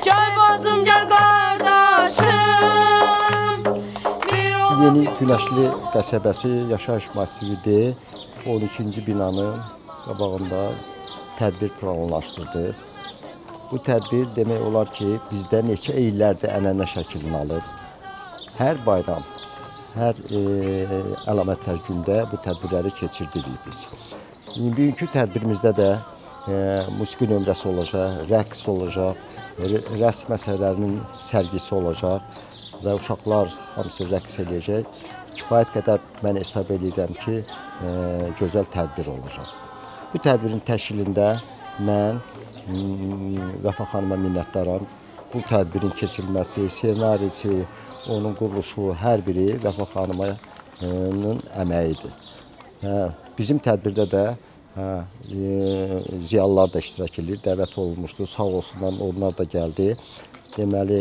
Gel bacım gel kardeşim. Yeni Güneşli qəsəbəsi yaşayış masividir. 12-ci binanın qabağında tədbir planlaşdırdı. Bu tədbir demək olar ki, bizdə neçə illərdir ənənə şəklini alır. Hər bayram, hər əlamətlər gündə bu tədbirləri keçirdirik biz. Bugünkü tədbirimizdə də musiqi nömrəsi olacaq, rəqs olacaq, rəsm əsərlərinin sərgisi olacaq və uşaqlar hamısı rəqs edəcək. Kifayət qədər mən hesab edirəm ki, gözəl tədbir olacaq. Bu tədbirin təşkilində mən Vəfa xanıma minnətdaram. Bu tədbirin keçirilməsi, ssenarisi, onun quruluşu, hər biri Vəfa xanımın əməyidir. Bizim tədbirdə də ziyalılar da iştirak edir, dəvət olunmuşdur. Sağ olsunlar, onlar da gəldi. Deməli,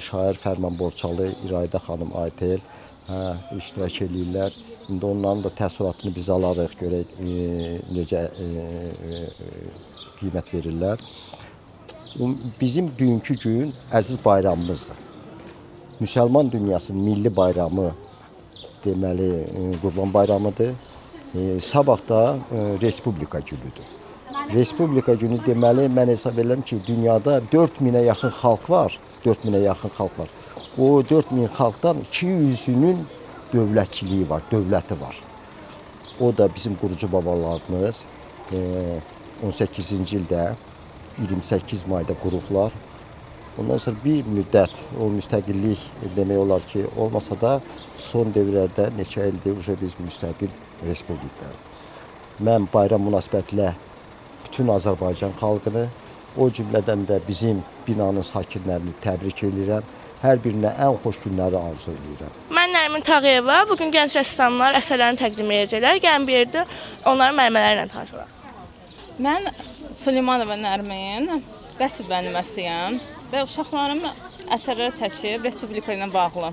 şair Fərman Borçalı, İraidə xanım Aytel iştirak edirlər. İndi onların da təəssüratını biz alarıq, görək necə qiymət verirlər. Bizim bugünkü gün əziz bayramımızdır. Müsəlman dünyasının milli bayramı deməli Qurban bayramıdır. Sabah da Respublika günüdür. Respublika günü deməli mən hesab edirəm ki, dünyada 4000-ə yaxın xalq var. 4000-ə yaxın xalq var. O 4000 xalqdan 200-ünün dövlətçiliyi var, dövləti var. O da bizim qurucu babalarımız 18-ci ildə 28 mayda qurublar. Ondan sonra bir müddət o müstəqillik demək olar ki, olmasa da son dövrlərdə neçə ildir biz müstəqil respublikayıq. Mən bayram münasibətilə bütün Azərbaycan xalqını, o cümlədən də bizim binanın sakinlərini təbrik edirəm. Hər birinə ən xoş günləri arzu edirəm. Mən Nərmin Tağıyeva, bugün gənc rəssamlar əsərlərini təqdim edəcəklər. Gəlin bir yerdə onların mərmərləri ilə tanışalım. Mən Süleymanova Nərmin, rəsm müəlliməsiyəm və uşaqlarım əsərlər çəkib Respublika ilə bağlı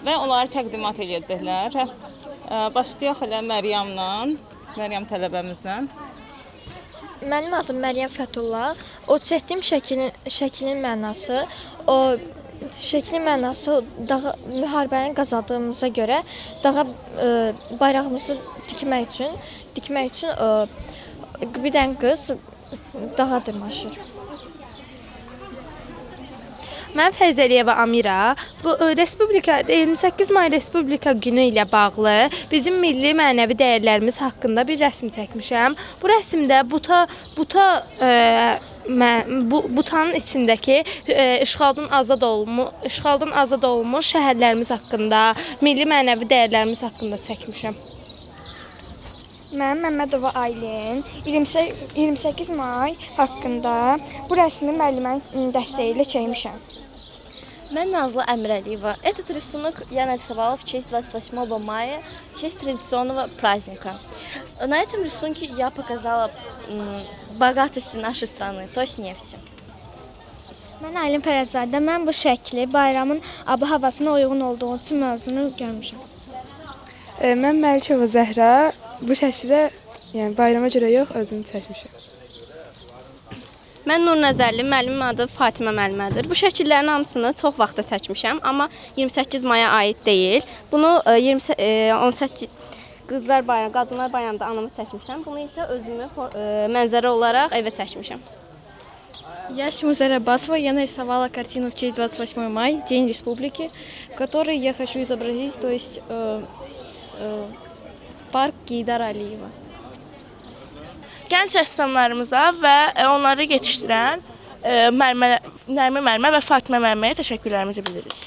və onları təqdimat edəcəklər. Başlayaq elə Məryəm tələbəmizlə. Mənim adım Məryəm Fətullah. O çəkdiyim şəklin mənası, müharibəni qazandığımıza görə dağa bayrağımızı tikmək üçün bir dənə qız dağa dırmaşır. Mən Fərzəliyeva Amira. Bu 28 may Respublika günü ilə bağlı bizim milli mənəvi dəyərlərimiz haqqında bir rəsm çəkmişəm. Bu rəsmdə butanın içindəki işğaldan azad olmuş şəhərlərimiz haqqında, milli mənəvi dəyərlərimiz haqqında çəkmişəm. Mən Məmmədova Aylin 28 may haqqında bu rəsmi müəllimənin dəstəyi ilə çəkmişəm. Mən Nazlı Əmrəliyeva. Этот рисунок я нарисовала в честь 28 мая, в честь традиционного праздника. На этом рисунке я показала богатости нашей страны, то есть нефти. Mən Aylin Fərəzadə. Mən bu şəkli bayramın ab-havasına uyğun olduğu üçün mövzunu görmüşəm. Mən Məlikova Zəhra. Bu şəkildə yəni bayrama görə yox, özüm çəkmişəm. Mən Nur Nəzərli, müəllimin adı Fatimə müəllimədir. Bu şəkillərin hamısını çox vaxtda çəkmişəm, amma 28 maya aid deyil. Bunu 18 qadınlar bayramında anama çəkmişəm. Bunu isə özümü mənzərə olaraq evə çəkmişəm. Я Шмузара Басова, я нарисовала картину в честь 28 мая, День Республики, который я хочу изобразить, то есть park Heydər Əliyeva. Gənc rəssamlarımıza və onları yetişdirən Nərmin müəllimə və Fatimə müəlliməyə təşəkkürlərimizi bildiririk.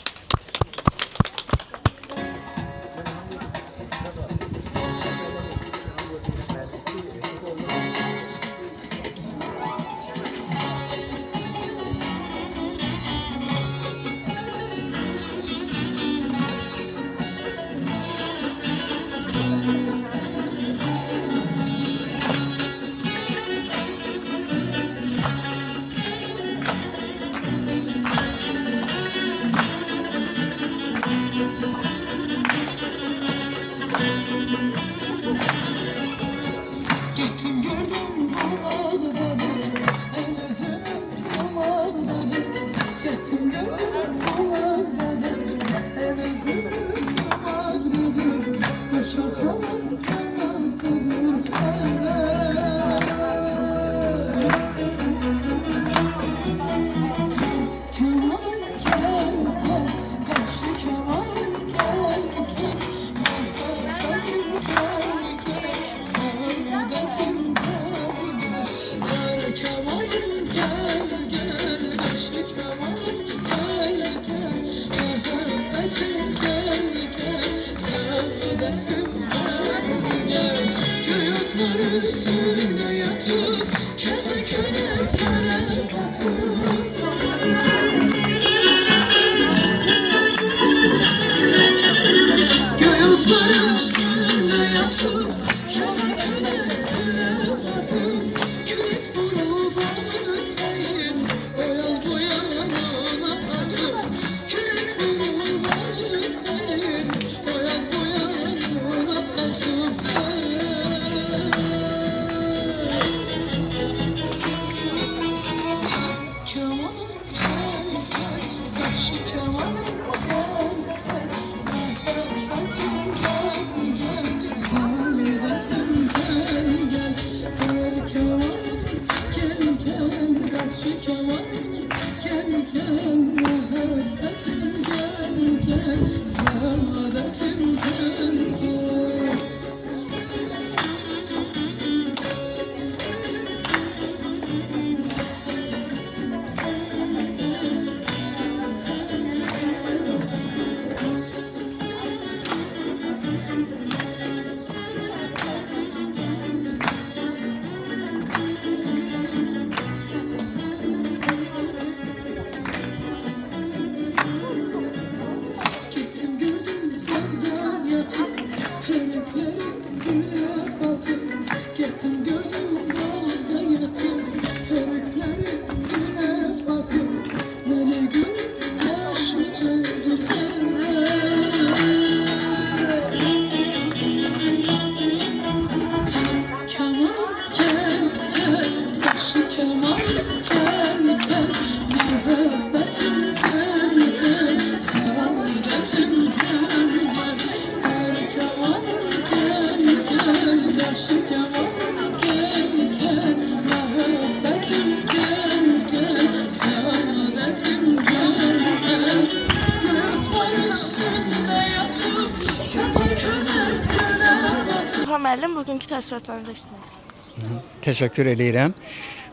Müəllim, bugünkü təəssüratlarınızı eşitmək istəyirəm. Təşəkkür edirəm.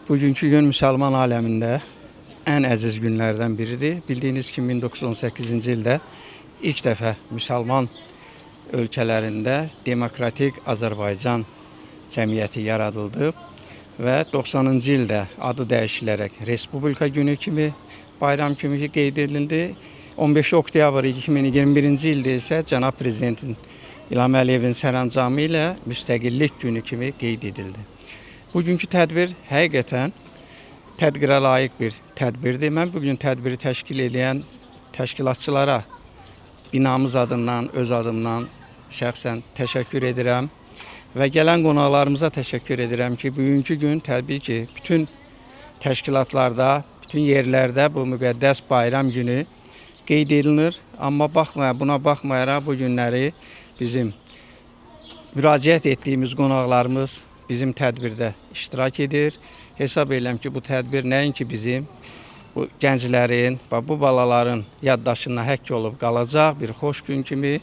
Bugünkü gün müsəlman aləmində ən əziz günlərdən biridir. Bildiyiniz kimi 1918-ci ildə ilk dəfə müsəlman ölkələrində Demokratik Azərbaycan Cəmiyyəti yaradıldı və 90-cı ildə adı dəyişilərək Respublika günü kimi, bayram kimi qeyd edildi. 15 oktyabr 2021-ci ildə isə Cənab Prezidentin İlham Əliyevin sərəncamı ilə müstəqillik günü kimi qeyd edildi. Bugünkü tədbir həqiqətən tədbirə layiq bir tədbirdir. Mən bugün tədbiri təşkil edən təşkilatçılara binamız adından, öz adımdan şəxsən təşəkkür edirəm və gələn qonaqlarımıza təşəkkür edirəm ki, bugünkü gün təbii ki, bütün təşkilatlarda, bütün yerlərdə bu müqəddəs bayram günü qeyd edilir. Amma buna baxmayaraq bu günləri bizim müraciət etdiyimiz qonaqlarımız bizim tədbirdə iştirak edir. Hesab edirəm ki, bu tədbir nəinki bizim, bu gənclərin və bu balaların yaddaşına həkk olub qalacaq bir xoş gün kimi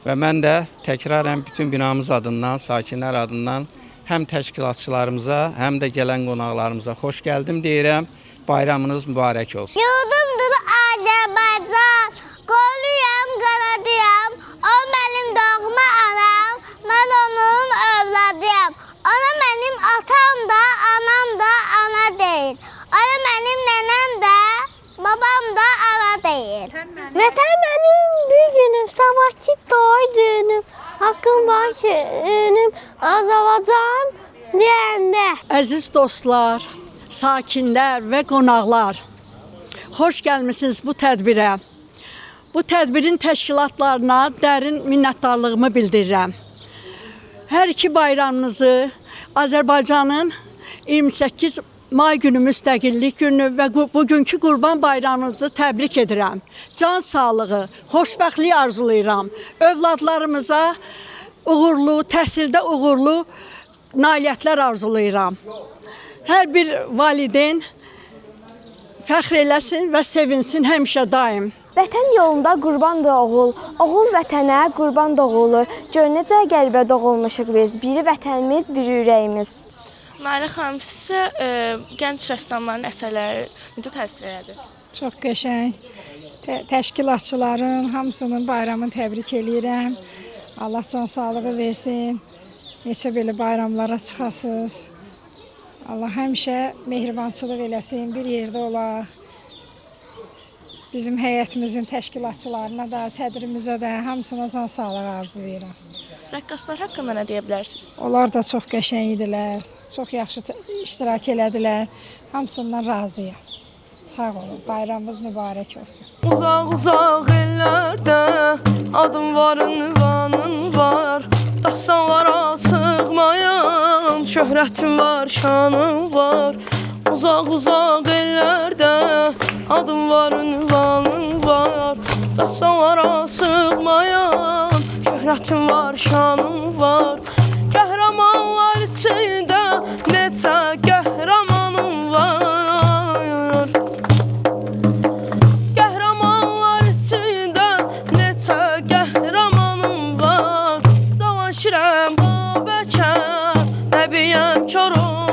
və mən də təkrarən bütün binamız adından, sakinlər adından həm təşkilatçılarımıza, həm də gələn qonaqlarımıza xoş gəldim deyirəm. Bayramınız mübarək olsun. Yurdumdur Azərbaycan, qoluyam, qanadıyam, o mənim doğma anam, mən onun övladıyam. Ona mənim atam da, anam da ana deyil. Ona mənim nənəm də, babam da ana deyil. Vətən mənim bir günüm, sabahki doy günüm, haqqım var ki, önüm Azərbaycan deyəndə. Əziz dostlar, sakinlər və qonaqlar, xoş gəlmisiniz bu tədbirə. Bu tədbirin təşkilatlarına dərin minnətdarlığımı bildirirəm. Hər iki bayramınızı Azərbaycanın 28 may günü müstəqillik günü və bugünkü Qurban bayramınızı təbrik edirəm. Can sağlığı, xoşbəxtlik arzulayıram. Övladlarımıza uğurlu, təhsildə uğurlu nailiyyətlər arzulayıram. Hər bir valideyn fəxr eləsin və sevinsin həmişə daim. Vətən yolunda qurban doğul, oğul vətənə qurban doğulur. Gör necə qəlbə doğulmuşuq biz, biri vətənimiz, biri ürəyimiz. Nailə xanım, sizə gənc rəssamların əsərləri necə təsir elədi? Çox qəşəng. Təşkilatçıların hamısının bayramını təbrik eləyirəm. Allah can sağlığı versin. Neçə belə bayramlara çıxasınız. Allah həmişə mehribançılıq eləsin, bir yerdə olaq. Bizim heyətimizin təşkilatçılarına da, sədrimizə də hamısına can sağlığı arzulayıram. Rəqqaslar haqqında nə deyə bilərsiniz? Onlar da çox qəşəng idilər, çox yaxşı iştirak elədilər. Hamısından razıyam. Sağ olun, bayramımız mübarək olsun. Uzaq ellərdə adım var, ünvanın var. Dastanlara sığmayan şöhrətim var, şanım var. Uzaq ellərdə adım var, ünvanım var. Dastanlara sığmayan şöhrətim var, şanım var. Qəhrəmanlar içində neçə qəhrəmanım var. Qəhrəmanlar içində neçə qəhrəmanım var. Cavan şirəm Babəkər, nəbiyəm Koroğluyam.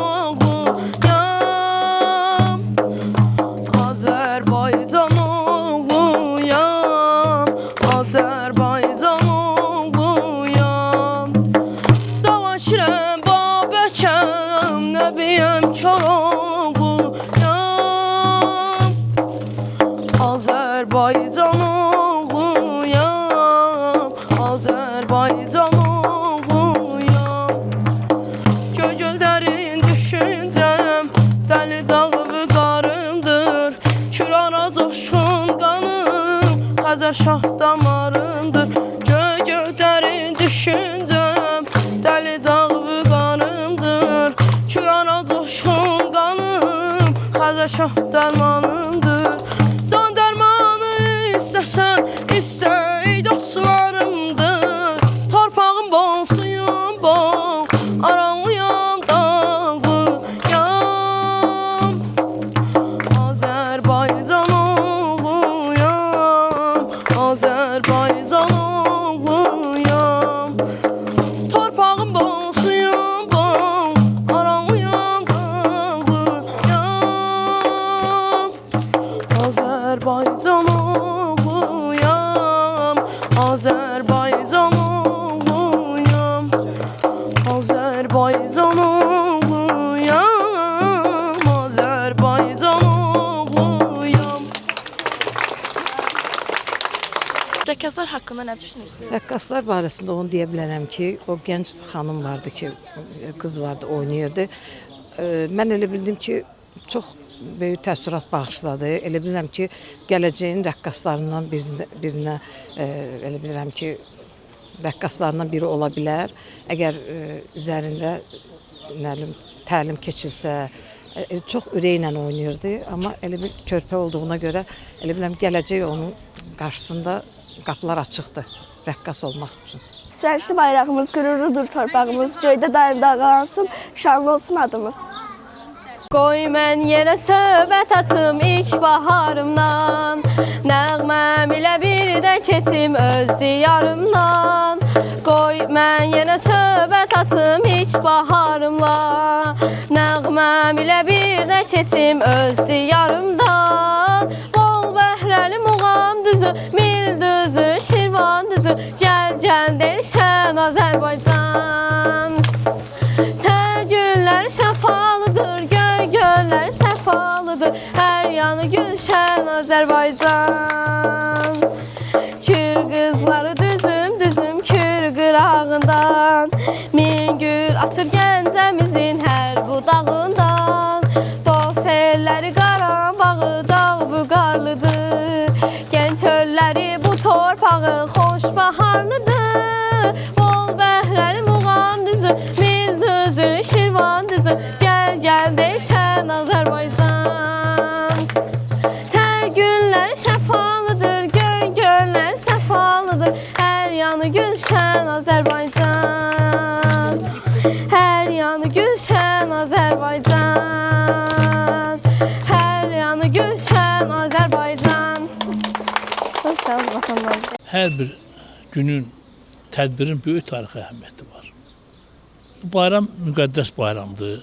Azərbaycan oğluyam, Azərbaycan oğluyam. Cavan şirəm Babəkər, nəbiyəm Koroğluyam. Azərbaycan oğluyam, Azərbaycan oğluyam. Gögöllərin düşüncəm, dəli dağı qarımdır. Kürana coşun qanım, Xəzər şah damarımdır. Gögöllərin düşüncəm, dəli dağı qarımdır. Kürana coşun qanım, Xəzər şah damarımdır. Can dərmanı istəsən, istəy dostlarımdır. Torpağım bol, suyum bol, aranlıyam, dağlıyam. Azərbaycan oğluyam, Azərbaycan oğluyam. Torpağım bol, suyum bol, aranlıyam, dağlıyam. Azərbaycan oğluyam, Azərbaycan oğluyam. Azərbaycan oğluyam, Azərbaycan oğluyam. Rəqqaslar haqqında nə düşünürsünüz? Rəqqaslar barəsində onu deyə bilərəm ki, o gənc xanım vardı ki, qız vardı, oynayırdı. Mən elə bildim ki, çox böyük təəssürat bağışladı. Elə bilirəm ki, gələcəyin rəqqaslarından birinə elə bilirəm ki, rəqqaslarından biri ola bilər. Əgər üzərində təlim keçilsə, çox ürəklə oynayırdı. Amma elə bir körpə olduğuna görə elə bilirəm gələcək onun qarşısında qapılar açıqdır rəqqas olmaq üçün. Süsrəşli bayrağımız qürurudur torpağımız, göydə daim dalğalansın, şanlı olsun adımız. Qoy mən yenə söhbət açım ilk baharımdan. Nəğməm ilə bir də keçim öz diyarımdan. Qoy mən yenə söhbət açım ilk baharımla. Nəğməm ilə bir də keçim öz diyarımdan. Bol bəhrəli muğam düzü, mil düzü, Şirvan düzü. Gəl delişən Azərbaycan. Tər günlər şəfalıdır, göllər səfalıdır, hər yanı gülşən Azərbaycan. Kür qızları düzüm kür qırağından, min gül atır gəncəmizin hər budağından. Dost elləri Qarabağı dağ vüqarlıdır, gənc ölləri bu torpağın xoş baharlıdır. Bol bəhrəli muğam düzü, mil düzü, Şirvan düzü. Gəl delişən Azərbaycan. Tər günlər şəfalıdır, göllər səfalıdır, hər yanı gülşən Azərbaycan. Hər yanı gülşən Azərbaycan. Hər yanı gülşən Azərbaycan. Sağ olun. Hər bir günün, tədbirin böyük tarixi əhəmiyyəti var. Bu bayram müqəddəs bayramdır.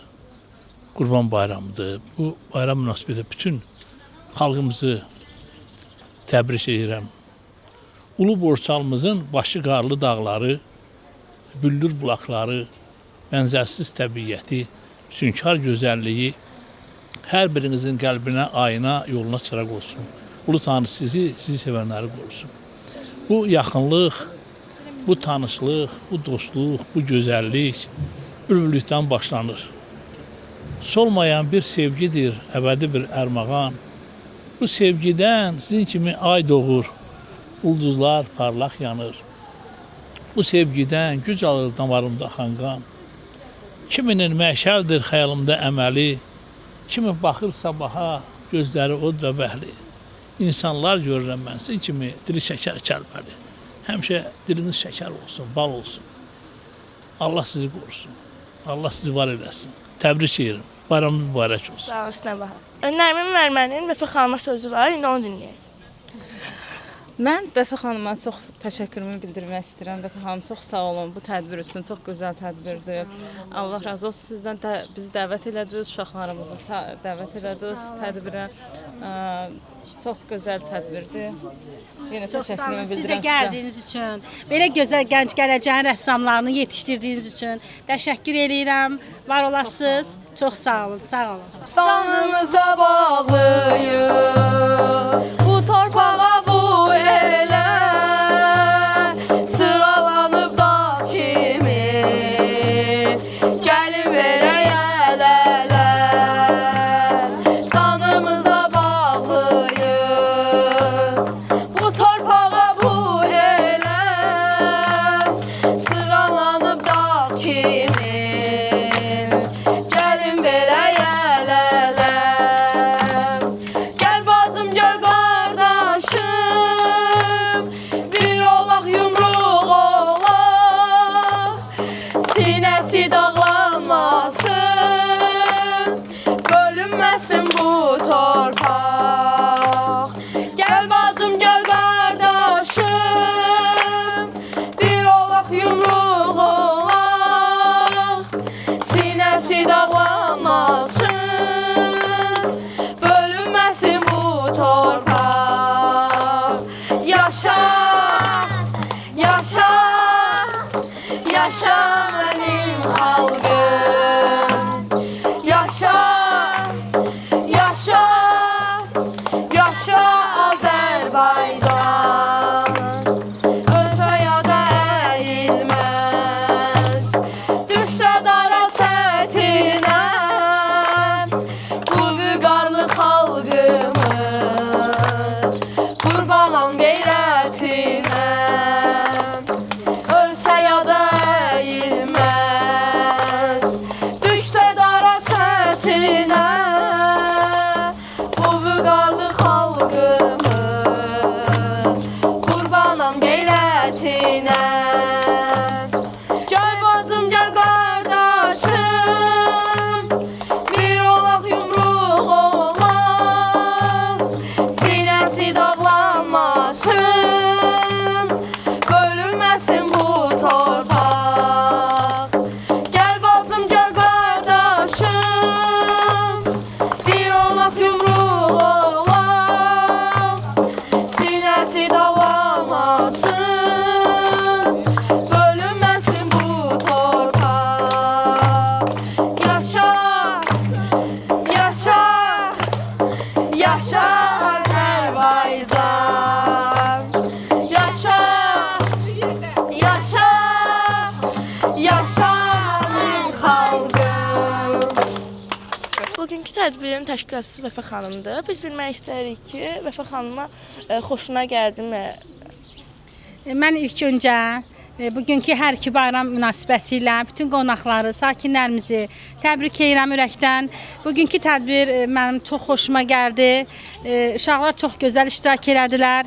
Qurban bayramıdır. Bu bayram münasibətilə bütün xalqımızı təbrik edirəm. Ulu Borçalımızın başı qarlı dağları büllür bulaqları, bənzərsiz təbiəti, sünkar gözəlliyi hər birinizin qəlbinə, ayına, yoluna çıraq olsun. Ulu Tanrı sizi sevənləri qorusun. Bu yaxınlıq, bu tanışlıq, bu dostluq, bu gözəllik bülbüllükdən başlanır. Solmayan bir sevgidir, əbədi bir ərmağan. Bu sevgidən sizin kimi ay doğur, ulduzlar parlaq yanır. Bu sevgidən güc alır damarımda axan qan. Kiminin məşəldir xəyalımda əməli, kimi baxır sabaha, gözləri od və bəhli. İnsanlar görürəm mən sizin kimi dili şəkər kəlməli. Həmişə diliniz şəkər olsun, bal olsun. Allah sizi qorusun. Allah sizi var eləsin. Təbrik edirəm. Bayramınız mübarək olsun. Sağ olsun, Nəbah. Nərmin Mərmənin Vəfa xanıma sözü var, indi onu dinləyək. Mən Vəfa xanıma çox təşəkkürümü bildirmək istəyirəm. Vəfa xanım çox sağ olun bu tədbir üçün. Çox gözəl tədbirdir. Allah razı olsun sizdən bizi dəvət elədiniz, uşaqlarımızı dəvət elədiniz tədbirə. Çox gözəl tədbirdir. Yenə təşəkkürümü bildirirəm sizə. Siz də gəldiyiniz üçün, belə gözəl gənc gələcəyin rəssamlarını yetişdirdiyiniz üçün təşəkkür edirəm. Var olasınız. Çox sağ olun, sağ olun. Canımıza bağlıyıq, bu torpağa bu elə, sıralanıb dağ kimi, gəlin verək əl-ələr. Canımıza bağlıyıq, bu torpağa bu elə, sıralanıb dağ kimi, gəlin verək əl-ələr. Gəl bacım, gəl qardaşım, bir olaq yumruq olaq, sinəsi dağlanmasın, bölünməsin bu torpaq. Gəl bacım, gəl qardaşım, bir olaq yumruq olaq, sinəsi dağlanmasın, bölünməsin bu torpaq. Yaşa, yaşa, yaşa mənim xalqım. Yaşa, yaşa, yaşa Azərbaycan. Ölsə yada əyilməz, düşsə dara çətinə, bu vüqarlı xalqımız, qurbanam qeyrətinə. Ölsə yada əyilməz, düşsə dara çətinə, bu vüqarlı xalqımız, qurbanam qeyrətinə. Gəl bacım, gəl qardaşım, bir olaq yumruq olaq, sinəsi dağlanmasın, bölünməsin bu torpaq. Gəl bacım, gəl qardaşım, bir olaq yumruq olaq, sinəsi dağlanmasın, bölünməsin bu torpaq. Yaşa, yaşa, yaşa Azərbaycan. Yaşa, yaşa, yaşa mənim xalqım. Bugünkü tədbirin təşkilatçısı Vəfa xanımdır. Biz bilmək istəyirik ki, Vəfa xanıma xoşuna gəldimi? Mən ilk öncə bugünkü hər iki bayram münasibəti ilə bütün qonaqları, sakinlərimizi təbrik edirəm ürəkdən. Bugünkü tədbir mənim çox xoşuma gəldi. Uşaqlar çox gözəl iştirak elədilər.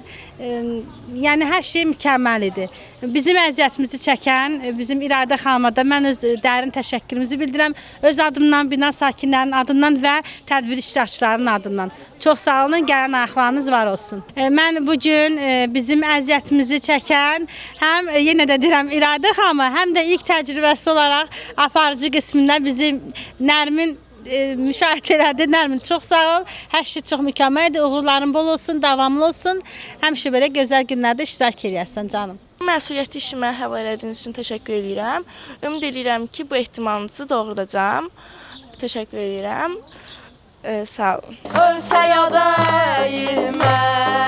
Yəni hər şey mükəmməl idi. Bizim əziyyətimizi çəkən bizim İradə xanıma da mən öz dərin təşəkkürümüzü bildirəm. Öz adımdan, bina sakinlərinin adından və tədbir iştirakçılarının adından. Çox sağ olun, gələn ayaqlarınız var olsun. Mən bugün bizim əziyyətimizi çəkən həm yenə də deyirəm İradə xanıma, həm də ilk təcrübəsi olaraq aparıcı qismində bizim Nərmin müşahidə elədin. Nərmin, çox sağ ol. Hər şey çox mükəmməldir. Uğurların bol olsun, davamlı olsun. Həmişə belə gözəl günlərdə iştirak edəsən canım. Məsuliyyətli işimə həvalə etdiyiniz üçün təşəkkür edirəm. Ümid edirəm ki, bu ehtimalınızı doğrudacağam. Təşəkkür edirəm. Sağ olun. Ölsə ya da eğilmə